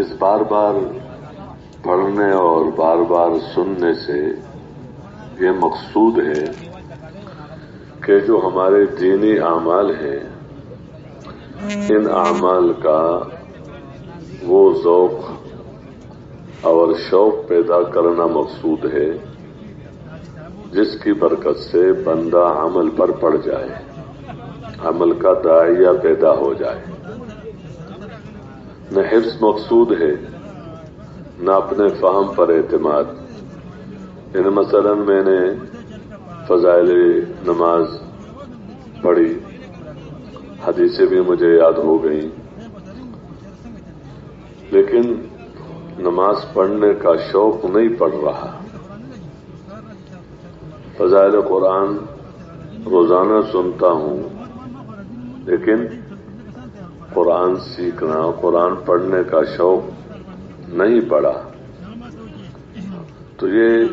اس بار بار پڑھنے اور بار بار سننے سے یہ مقصود ہے کہ جو ہمارے دینی اعمال ہیں ان اعمال کا وہ ذوق اور شوق پیدا کرنا مقصود ہے جس کی برکت سے بندہ عمل پر پڑ جائے، عمل کا داعیہ پیدا ہو جائے۔ نہ حفظ مقصود ہے نہ اپنے فہم پر اعتماد۔ یعنی مثلا میں نے فضائل نماز پڑھی، حدیثیں بھی مجھے یاد ہو گئیں، لیکن نماز پڑھنے کا شوق نہیں پڑ رہا۔ فضائل قرآن روزانہ سنتا ہوں، لیکن قرآن سیکھنا، قرآن پڑھنے کا شوق نہیں پڑا۔ تو یہ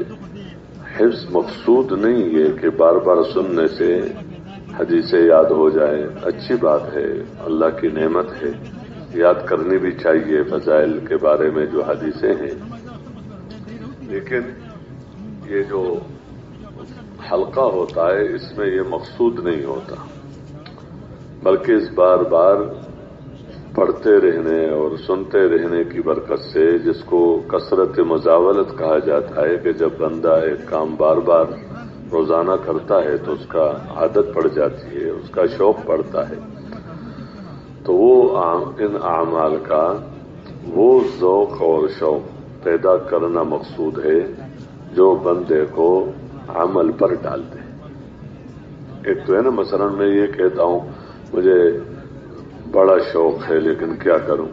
حفظ مقصود نہیں ہے کہ بار بار سننے سے حدیثیں یاد ہو جائیں۔ اچھی بات ہے، اللہ کی نعمت ہے، یاد کرنی بھی چاہیے فضائل کے بارے میں جو حدیثیں ہیں، لیکن یہ جو حلقہ ہوتا ہے اس میں یہ مقصود نہیں ہوتا، بلکہ اس بار بار پڑھتے رہنے اور سنتے رہنے کی برکت سے، جس کو کثرت مزاولت کہا جاتا ہے کہ جب بندہ ایک کام بار بار روزانہ کرتا ہے تو اس کا عادت پڑ جاتی ہے، اس کا شوق پڑتا ہے، تو وہ ان اعمال کا وہ ذوق اور شوق پیدا کرنا مقصود ہے جو بندے کو عمل پر ڈال دے۔ ایک تو ہے نا، مثلا میں یہ کہتا ہوں مجھے بڑا شوق ہے لیکن کیا کروں،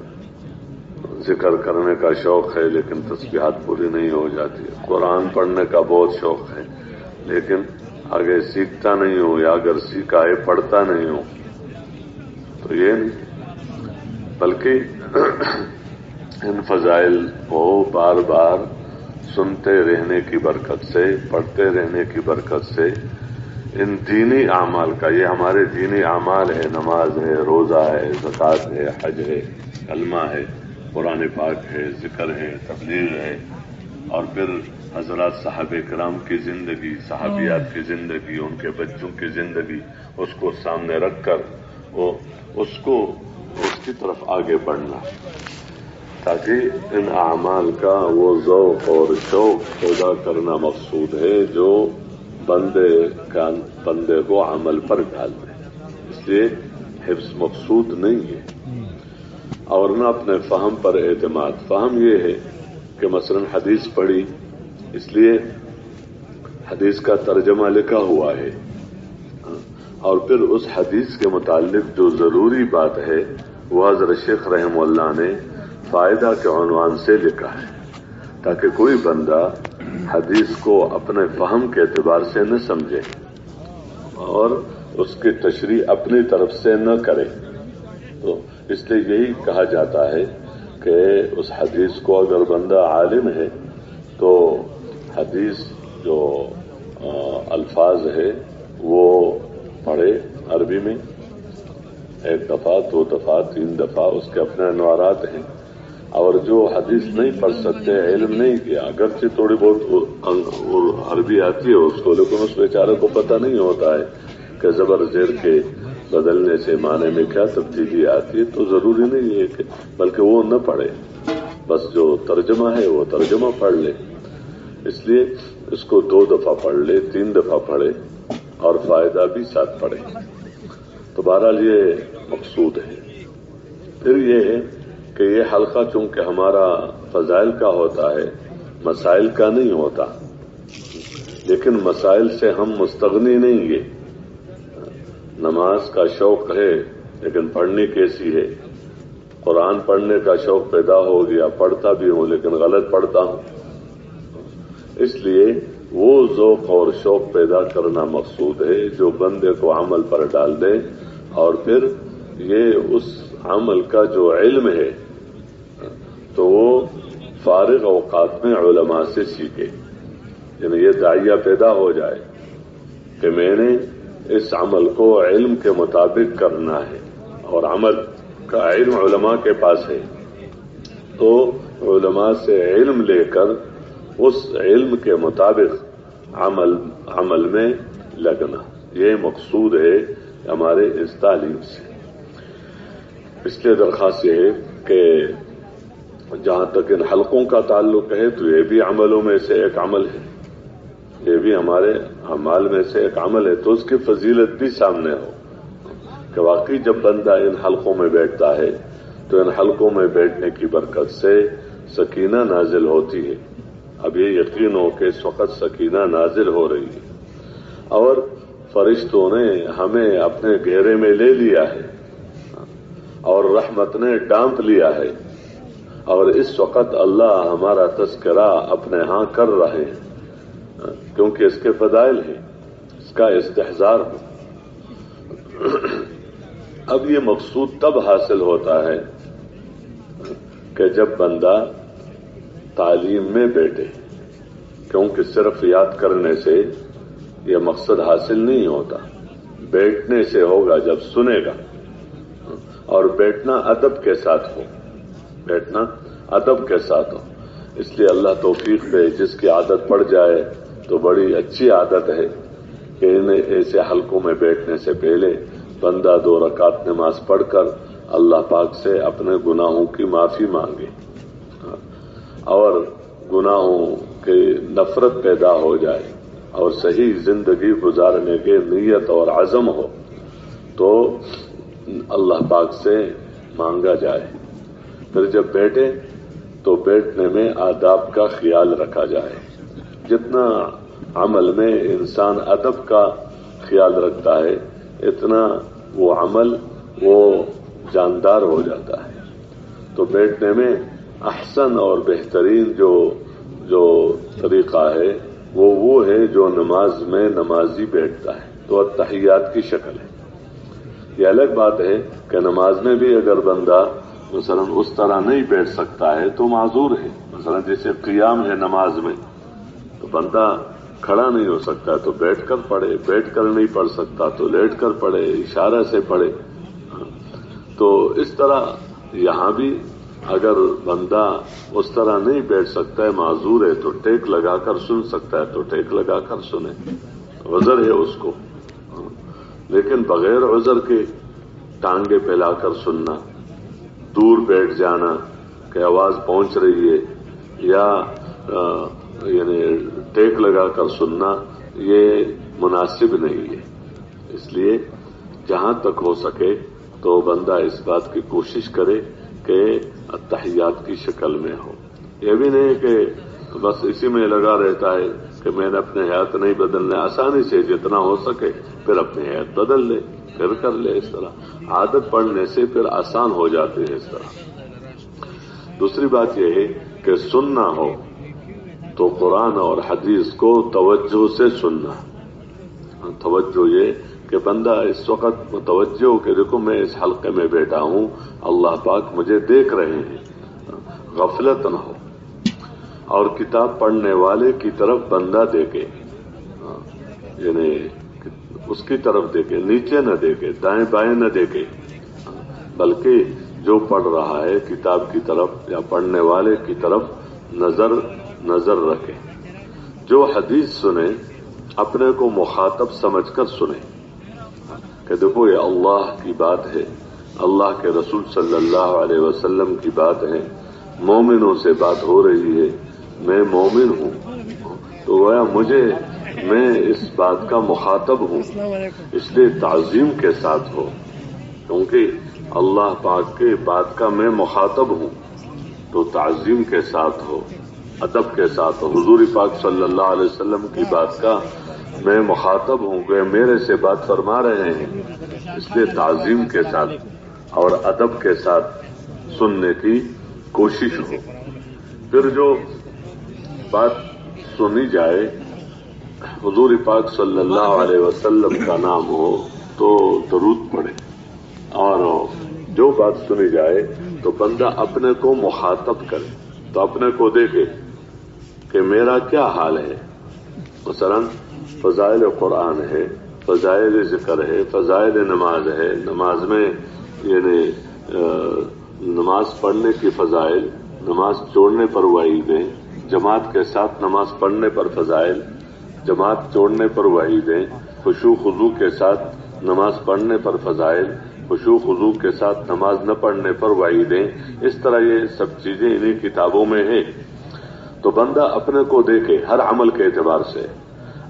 ذکر کرنے کا شوق ہے لیکن تسبیحات پوری نہیں ہو جاتی، قرآن پڑھنے کا بہت شوق ہے لیکن آگے سیکھتا نہیں ہوں، یا اگر سیکھا ہے پڑھتا نہیں ہوں، تو یہ نہیں، بلکہ ان فضائل کو بار بار سنتے رہنے کی برکت سے، پڑھتے رہنے کی برکت سے، ان دینی اعمال کا، یہ ہمارے دینی اعمال ہے، نماز ہے، روزہ ہے، زکوٰۃ ہے، حج ہے، کلمہ ہے، قرآن پاک ہے، ذکر ہے، تبلیغ ہے، اور پھر حضرات صحابہ کرام کی زندگی، صحابیات کی زندگی، ان کے بچوں کی زندگی، اس کو سامنے رکھ کر اس کی طرف آگے بڑھنا، تاکہ ان اعمال کا وہ ذوق اور شوق پیدا کرنا مقصود ہے جو بندے کو عمل پر ڈال دے۔ اس لیے حفظ مقصود نہیں ہے، اور نہ اپنے فہم پر اعتماد۔ فہم یہ ہے کہ مثلا حدیث پڑھی، اس لیے حدیث کا ترجمہ لکھا ہوا ہے، اور پھر اس حدیث کے متعلق جو ضروری بات ہے وہ حضرت شیخ رحمہ اللہ نے فائدہ کے عنوان سے لکھا ہے، تاکہ کوئی بندہ حدیث کو اپنے فہم کے اعتبار سے نہ سمجھے اور اس کی تشریح اپنی طرف سے نہ کرے۔ تو اس لیے یہی کہا جاتا ہے کہ اس حدیث کو اگر بندہ عالم ہے تو حدیث جو الفاظ ہے وہ پڑھے عربی میں، ایک دفعہ، دو دفعہ، تین دفعہ، اس کے اپنے انوارات ہیں، اور جو حدیث نہیں پڑھ سکتے، علم نہیں کیا، اگرچہ تھوڑی بہت عربی آتی ہے اس کو، لیکن اس بیچارے کو پتہ نہیں ہوتا ہے کہ زبر زیر کے بدلنے سے معنی میں کیا تبدیلی آتی ہے، تو ضروری نہیں ہے کہ بلکہ وہ نہ پڑھے، بس جو ترجمہ ہے وہ ترجمہ پڑھ لے۔ اس لیے اس کو 2 دفعہ پڑھ لے، 3 دفعہ پڑھے، اور فائدہ بھی ساتھ پڑھے۔ تو بہرحال یہ مقصود ہے۔ پھر یہ ہے کہ یہ حلقہ چونکہ ہمارا فضائل کا ہوتا ہے، مسائل کا نہیں ہوتا، لیکن مسائل سے ہم مستغنی نہیں گے۔ نماز کا شوق ہے لیکن پڑھنی کیسی ہے؟ قرآن پڑھنے کا شوق پیدا ہو گیا، پڑھتا بھی ہوں لیکن غلط پڑھتا ہوں، اس لیے وہ ذوق اور شوق پیدا کرنا مقصود ہے جو بندے کو عمل پر ڈال دے، اور پھر یہ اس عمل کا جو علم ہے تو وہ فارغ اوقات میں علماء سے سیکھے، یعنی یہ داعیہ پیدا ہو جائے کہ میں نے اس عمل کو علم کے مطابق کرنا ہے، اور عمل کا علم علماء کے پاس ہے، تو علماء سے علم لے کر اس علم کے مطابق عمل میں لگنا، یہ مقصود ہے ہمارے اس تعلیم سے۔ اس لیے درخواست یہ ہے کہ جہاں تک ان حلقوں کا تعلق ہے تو یہ بھی عملوں میں سے ایک عمل ہے، یہ بھی ہمارے اعمال میں سے ایک عمل ہے، تو اس کی فضیلت بھی سامنے ہو کہ واقعی جب بندہ ان حلقوں میں بیٹھتا ہے تو ان حلقوں میں بیٹھنے کی برکت سے سکینہ نازل ہوتی ہے۔ اب یہ یقین ہو کہ اس وقت سکینہ نازل ہو رہی ہے اور فرشتوں نے ہمیں اپنے گھیرے میں لے لیا ہے اور رحمت نے ڈانپ لیا ہے، اور اس وقت اللہ ہمارا تذکرہ اپنے ہاں کر رہے ہیں کیونکہ اس کے فضائل ہیں، اس کا استحضار ہو۔ اب یہ مقصود تب حاصل ہوتا ہے کہ جب بندہ تعلیم میں بیٹھے، کیونکہ صرف یاد کرنے سے یہ مقصد حاصل نہیں ہوتا، بیٹھنے سے ہوگا جب سنے گا، اور بیٹھنا ادب کے ساتھ ہو، بیٹھنا ادب کے ساتھ ہو۔ اس لیے اللہ توفیق دے، جس کی عادت پڑ جائے تو بڑی اچھی عادت ہے کہ انہیں ایسے حلقوں میں بیٹھنے سے پہلے بندہ 2 رکعت نماز پڑھ کر اللہ پاک سے اپنے گناہوں کی معافی مانگے اور گناہوں کی نفرت پیدا ہو جائے اور صحیح زندگی گزارنے کے نیت اور عزم ہو تو اللہ پاک سے مانگا جائے۔ پھر جب بیٹھے تو بیٹھنے میں آداب کا خیال رکھا جائے۔ جتنا عمل میں انسان ادب کا خیال رکھتا ہے اتنا وہ عمل وہ جاندار ہو جاتا ہے۔ تو بیٹھنے میں احسن اور بہترین جو طریقہ ہے وہ ہے جو نماز میں نمازی بیٹھتا ہے، تو التحیات کی شکل ہے۔ یہ الگ بات ہے کہ نماز میں بھی اگر بندہ مثلا اس طرح نہیں بیٹھ سکتا ہے تو معذور ہے، مثلا جیسے قیام ہے نماز میں تو بندہ کھڑا نہیں ہو سکتا تو بیٹھ کر پڑھے، بیٹھ کر نہیں پڑھ سکتا تو لیٹ کر پڑھے، اشارہ سے پڑھے۔ تو اس طرح یہاں بھی اگر بندہ اس طرح نہیں بیٹھ سکتا ہے، معذور ہے، تو ٹیک لگا کر سن سکتا ہے تو ٹیک لگا کر سنے، عذر ہے اس کو۔ لیکن بغیر عذر کے ٹانگے پھیلا کر سننا، دور بیٹھ جانا کہ آواز پہنچ رہی ہے، یا یعنی ٹیک لگا کر سننا، یہ مناسب نہیں ہے۔ اس لیے جہاں تک ہو سکے تو بندہ اس بات کی کوشش کرے کہ التحیات کی شکل میں ہو۔ یہ بھی نہیں کہ بس اسی میں لگا رہتا ہے کہ میں نے اپنے حیات نہیں بدلنا، آسانی سے جتنا ہو سکے پھر اپنی حیات بدل لے، پھر کر لے۔ اس طرح عادت پڑنے سے پھر آسان ہو جاتی ہے۔ اس طرح دوسری بات یہ ہے کہ سننا ہو تو قرآن اور حدیث کو توجہ سے سننا۔ توجہ یہ کہ بندہ اس وقت متوجہ ہو کہ دیکھو میں اس حلقے میں بیٹھا ہوں، اللہ پاک مجھے دیکھ رہے ہیں، غفلت نہ ہو، اور کتاب پڑھنے والے کی طرف بندہ دیکھے، یعنی اس کی طرف دیکھے، نیچے نہ دیکھے، دائیں بائیں نہ دیکھے، بلکہ جو پڑھ رہا ہے کتاب کی طرف یا پڑھنے والے کی طرف نظر رکھے۔ جو حدیث سنے اپنے کو مخاطب سمجھ کر سنے کہ دیکھو یہ اللہ کی بات ہے، اللہ کے رسول صلی اللہ علیہ وسلم کی بات ہے، مومنوں سے بات ہو رہی ہے، میں مومن ہوں تو گویا میں اس بات کا مخاطب ہوں، اس لیے تعظیم کے ساتھ ہو، کیونکہ اللہ پاک کے بات کا میں مخاطب ہوں تو تعظیم کے ساتھ ہو، ادب کے ساتھ ہو۔ حضور پاک صلی اللہ علیہ وسلم کی بات کا میں مخاطب ہوں کہ میرے سے بات فرما رہے ہیں، اس لیے تعظیم کے ساتھ اور ادب کے ساتھ سننے کی کوشش ہو۔ پھر جو بات سنی جائے حضور پاک صلی اللہ علیہ وسلم کا نام ہو تو درود پڑھے، اور جو بات سنی جائے تو بندہ اپنے کو مخاطب کرے، تو اپنے کو دیکھے کہ میرا کیا حال ہے۔ مثلا فضائل قرآن ہے، فضائل ذکر ہے، فضائل نماز ہے، نماز میں یعنی نماز پڑھنے کی فضائل نماز چھوڑنے پر وعیدیں، جماعت کے ساتھ نماز پڑھنے پر فضائل، جماعت چھوڑنے پر وعیدیں، خشوع خضوع کے ساتھ نماز پڑھنے پر فضائل، خشوع خضوع کے ساتھ نماز نہ پڑھنے پر وعیدیں، اس طرح یہ سب چیزیں انہی کتابوں میں ہیں۔ تو بندہ اپنے کو دیکھے ہر عمل کے اعتبار سے،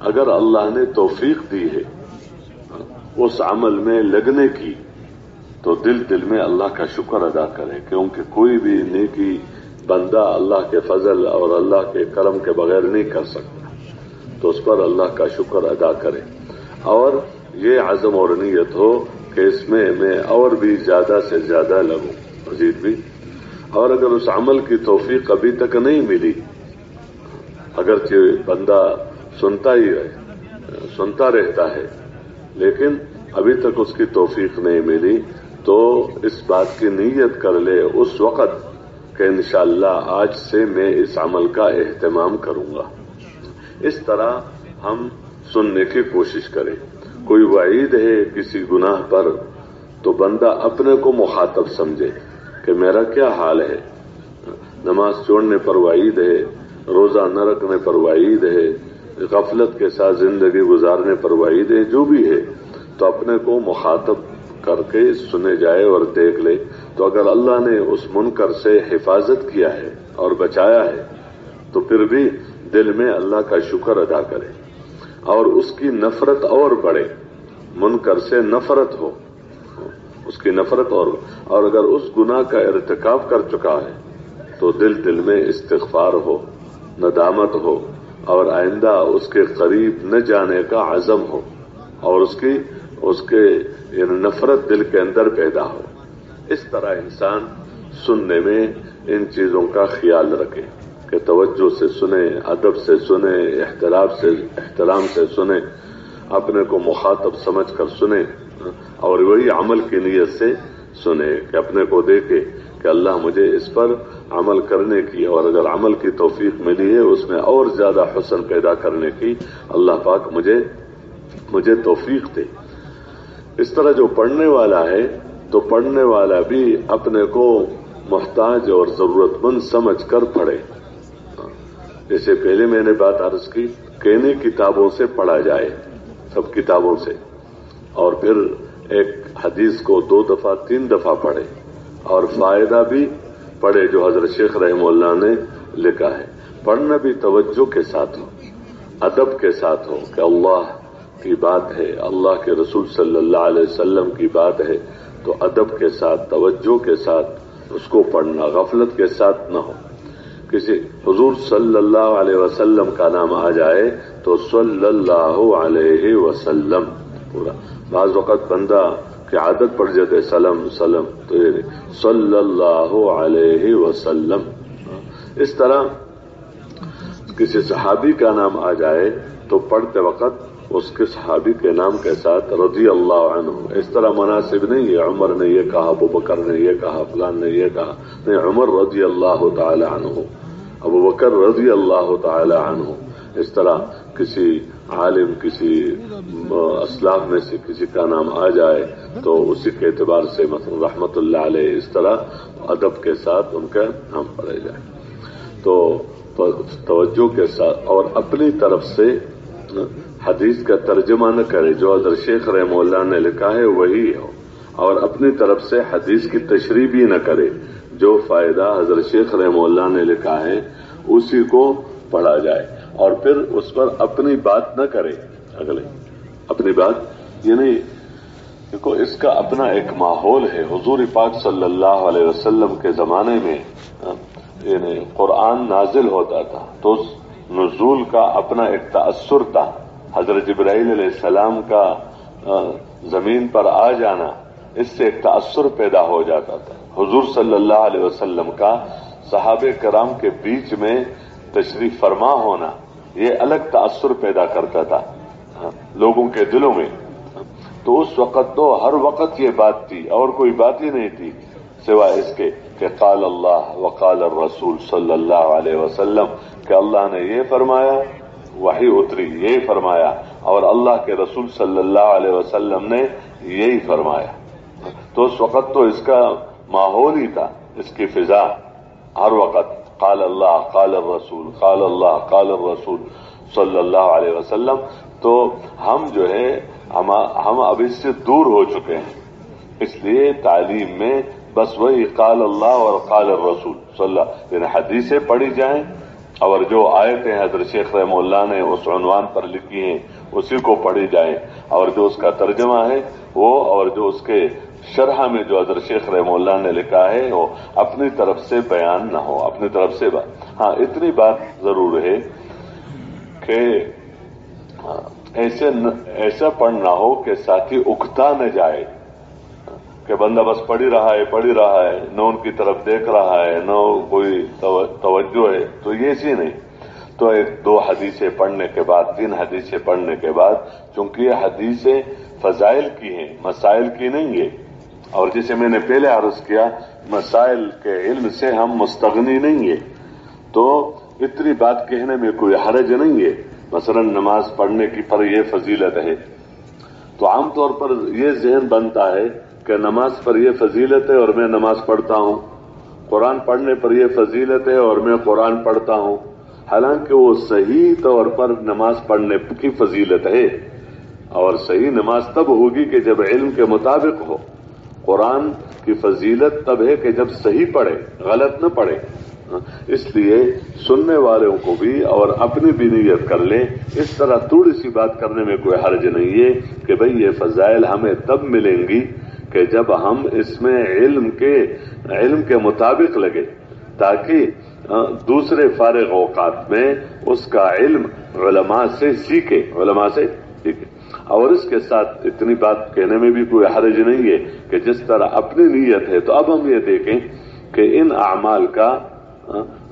اگر اللہ نے توفیق دی ہے اس عمل میں لگنے کی تو دل میں اللہ کا شکر ادا کرے، کیونکہ کوئی بھی نیکی بندہ اللہ کے فضل اور اللہ کے کرم کے بغیر نہیں کر سکتا، تو اس پر اللہ کا شکر ادا کرے اور یہ عزم اور نیت ہو کہ اس میں اور بھی زیادہ سے زیادہ لگوں، مزید بھی۔ اور اگر اس عمل کی توفیق ابھی تک نہیں ملی، اگرچہ بندہ سنتا رہتا ہے لیکن ابھی تک اس کی توفیق نہیں ملی، تو اس بات کی نیت کر لے اس وقت کہ انشاءاللہ آج سے میں اس عمل کا اہتمام کروں گا۔ اس طرح ہم سننے کی کوشش کریں۔ کوئی وعید ہے کسی گناہ پر تو بندہ اپنے کو مخاطب سمجھے کہ میرا کیا حال ہے، نماز چھوڑنے پر وعید ہے، روزہ نہ رکھنے پر وعید ہے، غفلت کے ساتھ زندگی گزارنے پر وعید ہے، جو بھی ہے تو اپنے کو مخاطب کر کے سنے جائے اور دیکھ لے۔ تو اگر اللہ نے اس منکر سے حفاظت کیا ہے اور بچایا ہے تو پھر بھی دل میں اللہ کا شکر ادا کرے اور اس کی نفرت اور بڑھے، منکر سے نفرت ہو، اس کی نفرت اور اگر اس گناہ کا ارتکاب کر چکا ہے تو دل میں استغفار ہو، ندامت ہو اور آئندہ اس کے قریب نہ جانے کا عزم ہو اور اس کے نفرت دل کے اندر پیدا ہو۔ اس طرح انسان سننے میں ان چیزوں کا خیال رکھے کہ توجہ سے سنے، ادب سے سنے، احترام سے سنے، اپنے کو مخاطب سمجھ کر سنے اور وہی عمل کی نیت سے سنے کہ اپنے کو دیکھے کہ اللہ مجھے اس پر عمل کرنے کی اور اگر عمل کی توفیق ملی ہے اس میں اور زیادہ حسن پیدا کرنے کی اللہ پاک مجھے توفیق دے۔ اس طرح جو پڑھنے والا ہے تو پڑھنے والا بھی اپنے کو محتاج اور ضرورت مند سمجھ کر پڑھے۔ جیسے پہلے میں نے بات عرض کی کہ انہیں کتابوں سے پڑھا جائے، سب کتابوں سے، اور پھر ایک حدیث کو 2 دفعہ 3 دفعہ پڑھے اور فائدہ بھی پڑھے جو حضرت شیخ رحمہ اللہ نے لکھا ہے۔ پڑھنا بھی توجہ کے ساتھ ہو، ادب کے ساتھ ہو کہ اللہ کی بات ہے، اللہ کے رسول صلی اللہ علیہ وسلم کی بات ہے تو ادب کے ساتھ، توجہ کے ساتھ اس کو پڑھنا، غفلت کے ساتھ نہ ہو۔ کسی حضور صلی اللہ علیہ وسلم کا نام آ جائے تو صلی اللہ علیہ وسلم پورا۔ بعض وقت بندہ کی عادت پڑ جاتے سلم تو یہ صلی اللہ علیہ وسلم۔ اس طرح کسی صحابی کا نام آ جائے تو پڑھتے وقت اس کے صحابی کے نام کے ساتھ رضی اللہ عنہ، اس طرح مناسب نہیں ہے عمر نے یہ کہا، ابو بکر نے یہ کہا، فلان نے یہ کہا، نہیں، عمر رضی اللہ تعالی عنہ، ابو بکر رضی اللہ تعالی عنہ۔ اس طرح کسی عالم، کسی اسلاف میں سے کسی کا نام آ جائے تو اسی کے اعتبار سے مثلا رحمت اللہ علیہ، اس طرح ادب کے ساتھ ان کا نام پڑھا جائے۔ تو توجہ کے ساتھ اور اپنی طرف سے حدیث کا ترجمہ نہ کرے، جو حضرت شیخ رحمہ اللہ نے لکھا ہے وہی ہو، اور اپنی طرف سے حدیث کی تشریح بھی نہ کرے، جو فائدہ حضرت شیخ رحمہ اللہ نے لکھا ہے اسی کو پڑھا جائے، اور پھر اس پر اپنی بات نہ کرے، اپنی بات یعنی دیکھو اس کا اپنا ایک ماحول ہے۔ حضور پاک صلی اللہ علیہ وسلم کے زمانے میں یعنی قرآن نازل ہوتا تھا تو اس نزول کا اپنا ایک تأثر تھا۔ حضرت جبرائیل علیہ السلام کا زمین پر آ جانا، اس سے ایک تأثر پیدا ہو جاتا تھا۔ حضور صلی اللہ علیہ وسلم کا صحابہ کرام کے بیچ میں تشریف فرما ہونا، یہ الگ تأثر پیدا کرتا تھا لوگوں کے دلوں میں۔ تو اس وقت تو ہر وقت یہ بات تھی اور کوئی بات ہی نہیں تھی سوائے اس کے کہ قال اللہ وقال الرسول صلی اللہ علیہ وسلم، کہ اللہ نے یہ فرمایا، وحی اتری یہ فرمایا، اور اللہ کے رسول صلی اللہ علیہ وسلم نے یہی فرمایا۔ تو اس وقت تو اس کا ماحول ہی تھا، اس کی فضا ہر وقت قال اللہ قال الرسول قال اللہ قال الرسول صلی اللہ علیہ وسلم، تو ہم جو ہے ہم اب اس سے دور ہو چکے ہیں. اس لیے تعلیم میں بس وہی قال اللہ اور قال الرسول صلی اللہ، یعنی حدیثیں پڑھی جائیں اور جو آیتیں حضرت شیخ رحمہ اللہ نے اس عنوان پر لکھی ہیں اسی کو پڑھی جائیں، اور جو اس کا ترجمہ ہے وہ، اور جو اس کے شرح میں جو حضرت شیخ رحمہ اللہ نے لکھا ہے وہ اپنی طرف سے بیان نہ ہو، اپنی طرف سے ہاں اتنی بات ضرور ہے کہ ایسا پڑھنا ہو کہ ساتھی اکتا نہ جائے کہ بندہ بس پڑھ ہی رہا ہے، نہ ان کی طرف دیکھ رہا ہے، نہ کوئی توجہ ہے، تو یہ سی نہیں. تو ایک دو حدیثیں پڑھنے کے بعد، 3 حدیثیں پڑھنے کے بعد، چونکہ یہ حدیثیں فضائل کی ہیں، مسائل کی نہیں ہے، اور جسے میں نے پہلے عرض کیا مسائل کے علم سے ہم مستغنی نہیں ہے، تو اتنی بات کہنے میں کوئی حرج نہیں ہے. مثلا نماز پڑھنے کی پر یہ فضیلت ہے، تو عام طور پر یہ ذہن بنتا ہے کہ نماز پر یہ فضیلت ہے اور میں نماز پڑھتا ہوں، قرآن پڑھنے پر یہ فضیلت ہے اور میں قرآن پڑھتا ہوں. حالانکہ وہ صحیح طور پر نماز پڑھنے کی فضیلت ہے، اور صحیح نماز تب ہوگی کہ جب علم کے مطابق ہو. قرآن کی فضیلت تب ہے کہ جب صحیح پڑھے، غلط نہ پڑھے. اس لیے سننے والوں کو بھی اور اپنی بھی نیت کر لیں. اس طرح تھوڑی سی بات کرنے میں کوئی حرج نہیں ہے کہ بھئی یہ فضائل ہمیں تب ملیں گی کہ جب ہم اس میں علم کے مطابق لگے، تاکہ دوسرے فارغ اوقات میں اس کا علم علماء سے سیکھے. اور اس کے ساتھ اتنی بات کہنے میں بھی کوئی حرج نہیں ہے کہ جس طرح اپنی نیت ہے، تو اب ہم یہ دیکھیں کہ ان اعمال کا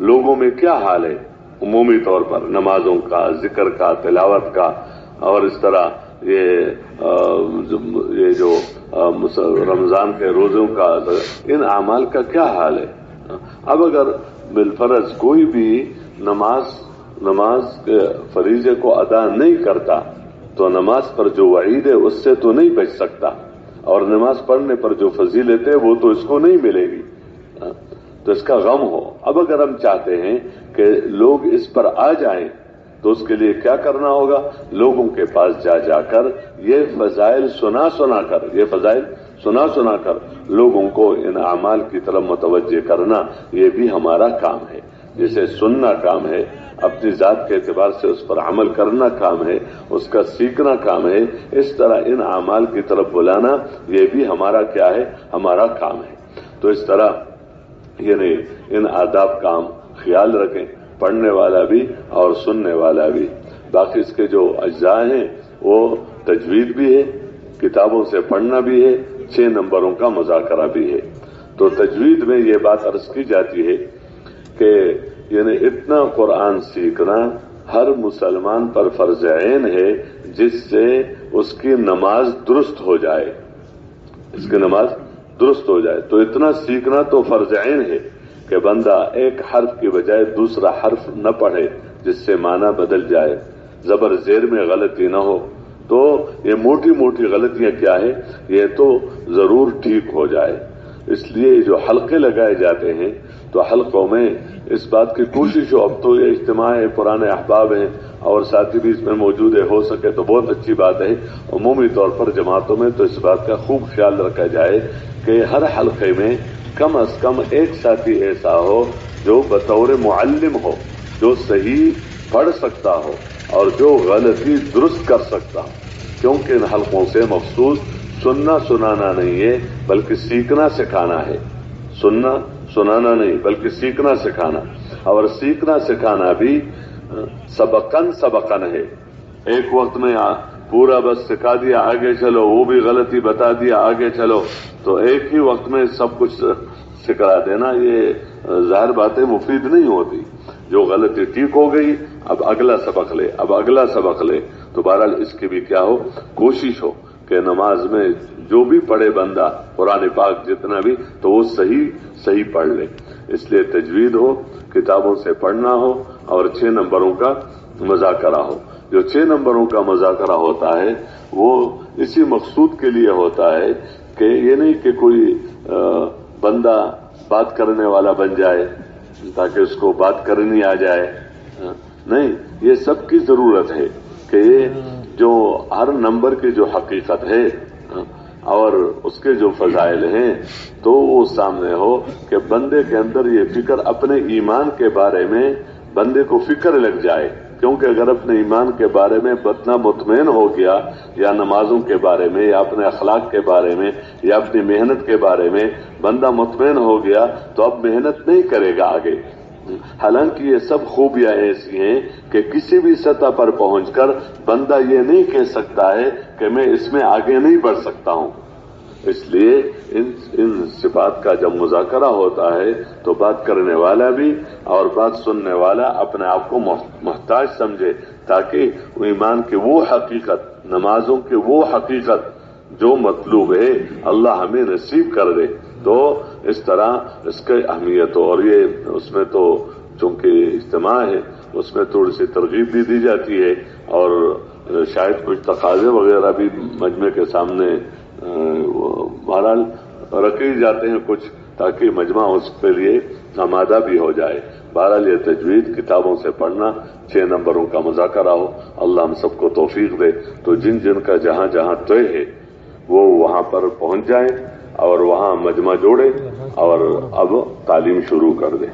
لوگوں میں کیا حال ہے. عمومی طور پر نمازوں کا، ذکر کا، تلاوت کا، اور اس طرح یہ جو رمضان کے روزوں کا، ان اعمال کا کیا حال ہے. اب اگر بالفرض کوئی بھی نماز کے فریضے کو ادا نہیں کرتا تو نماز پر جو وعید ہے اس سے تو نہیں بچ سکتا، اور نماز پڑھنے پر جو فضیلت ہے وہ تو اس کو نہیں ملے گی، تو اس کا غم ہو. اب اگر ہم چاہتے ہیں کہ لوگ اس پر آ جائیں تو اس کے لیے کیا کرنا ہوگا؟ لوگوں کے پاس جا کر یہ فضائل سنا کر لوگوں کو ان اعمال کی طرف متوجہ کرنا، یہ بھی ہمارا کام ہے. جسے سننا کام ہے، اپنی ذات کے اعتبار سے اس پر عمل کرنا کام ہے، اس کا سیکھنا کام ہے. اس طرح ان اعمال کی طرف بلانا یہ بھی ہمارا کیا ہے؟ ہمارا کام ہے. تو اس طرح یعنی ان آداب کا ہم خیال رکھیں، پڑھنے والا بھی اور سننے والا بھی. باقی اس کے جو اجزاء ہیں وہ تجوید بھی ہے، کتابوں سے پڑھنا بھی ہے، 6 نمبروں کا مذاکرہ بھی ہے. تو تجوید میں یہ بات عرض کی جاتی ہے کہ یعنی اتنا قرآن سیکھنا ہر مسلمان پر فرض عین ہے جس سے اس کی نماز درست ہو جائے، تو اتنا سیکھنا تو فرض عین ہے کہ بندہ ایک حرف کی بجائے دوسرا حرف نہ پڑھے جس سے معنی بدل جائے، زبر زیر میں غلطی نہ ہو. تو یہ موٹی موٹی غلطیاں کیا ہے، یہ تو ضرور ٹھیک ہو جائے. اس لیے جو حلقے لگائے جاتے ہیں تو حلقوں میں اس بات کی کوشش ہو. اب تو یہ اجتماع ہے، پرانے احباب ہیں اور ساتھی بھی اس میں موجود ہو سکے تو بہت اچھی بات ہے. عمومی طور پر جماعتوں میں تو اس بات کا خوب خیال رکھا جائے کہ ہر حلقے میں کم از کم ایک ساتھی ایسا ہو جو بطور معلم ہو، جو صحیح پڑھ سکتا ہو اور جو غلطی درست کر سکتا ہو. کیونکہ ان حلقوں سے مخصوص سنانا نہیں ہے بلکہ سیکھنا سکھانا ہے. سنانا نہیں بلکہ سیکھنا سکھانا، اور سیکھنا سکھانا بھی سبقن ہے. ایک وقت میں پورا بس سکھا دیا آگے چلو، وہ بھی غلطی بتا دیا آگے چلو، تو ایک ہی وقت میں سب کچھ سکھا دینا یہ ظاہر باتیں مفید نہیں ہوتی. جو غلطی ٹھیک ہو گئی اب اگلا سبق لے. تو بہرحال اس کی بھی کیا ہو، کوشش ہو کہ نماز میں جو بھی پڑھے بندہ قرآن پاک جتنا بھی تو وہ صحیح پڑھ لے. اس لیے تجوید ہو، کتابوں سے پڑھنا ہو، اور 6 نمبروں کا مذاکرہ ہو. جو 6 نمبروں کا مذاکرہ ہوتا ہے وہ اسی مقصود کے لیے ہوتا ہے کہ یہ نہیں کہ کوئی بندہ بات کرنے والا بن جائے تاکہ اس کو بات کرنی آ جائے. نہیں، یہ سب کی ضرورت ہے کہ یہ جو ہر نمبر کی جو حقیقت ہے اور اس کے جو فضائل ہیں تو وہ سامنے ہو کہ بندے کے اندر یہ فکر اپنے ایمان کے بارے میں بندے کو فکر لگ جائے. کیونکہ اگر اپنے ایمان کے بارے میں بندہ مطمئن ہو گیا، یا نمازوں کے بارے میں، یا اپنے اخلاق کے بارے میں، یا اپنی محنت کے بارے میں بندہ مطمئن ہو گیا تو اب محنت نہیں کرے گا آگے. حالانکہ یہ سب خوبیاں ایسی ہیں کہ کسی بھی سطح پر پہنچ کر بندہ یہ نہیں کہہ سکتا ہے کہ میں اس میں آگے نہیں بڑھ سکتا ہوں. اس لیے ان صفات کا جب مذاکرہ ہوتا ہے تو بات کرنے والا بھی اور بات سننے والا اپنے آپ کو محتاج سمجھے، تاکہ ایمان کی وہ حقیقت، نمازوں کی وہ حقیقت جو مطلوب ہے اللہ ہمیں نصیب کر دے. تو اس طرح اس کی اہمیت ہو. اور یہ اس میں تو چونکہ اجتماع ہے اس میں تھوڑی سی ترغیب بھی دی جاتی ہے اور شاید کچھ تقاضے وغیرہ بھی مجمع کے سامنے بہرحال رکھے جاتے ہیں کچھ، تاکہ مجمع اس کے لیے آمادہ بھی ہو جائے. بہرحال یہ تجوید کتابوں سے پڑھنا، 6 نمبروں کا مذاکرہ ہو. اللہ ہم سب کو توفیق دے. تو جن جن کا جہاں جہاں طے ہے وہ وہاں پر پہنچ جائیں اور وہاں مجمع جوڑے اور اب تعلیم شروع کر دیں.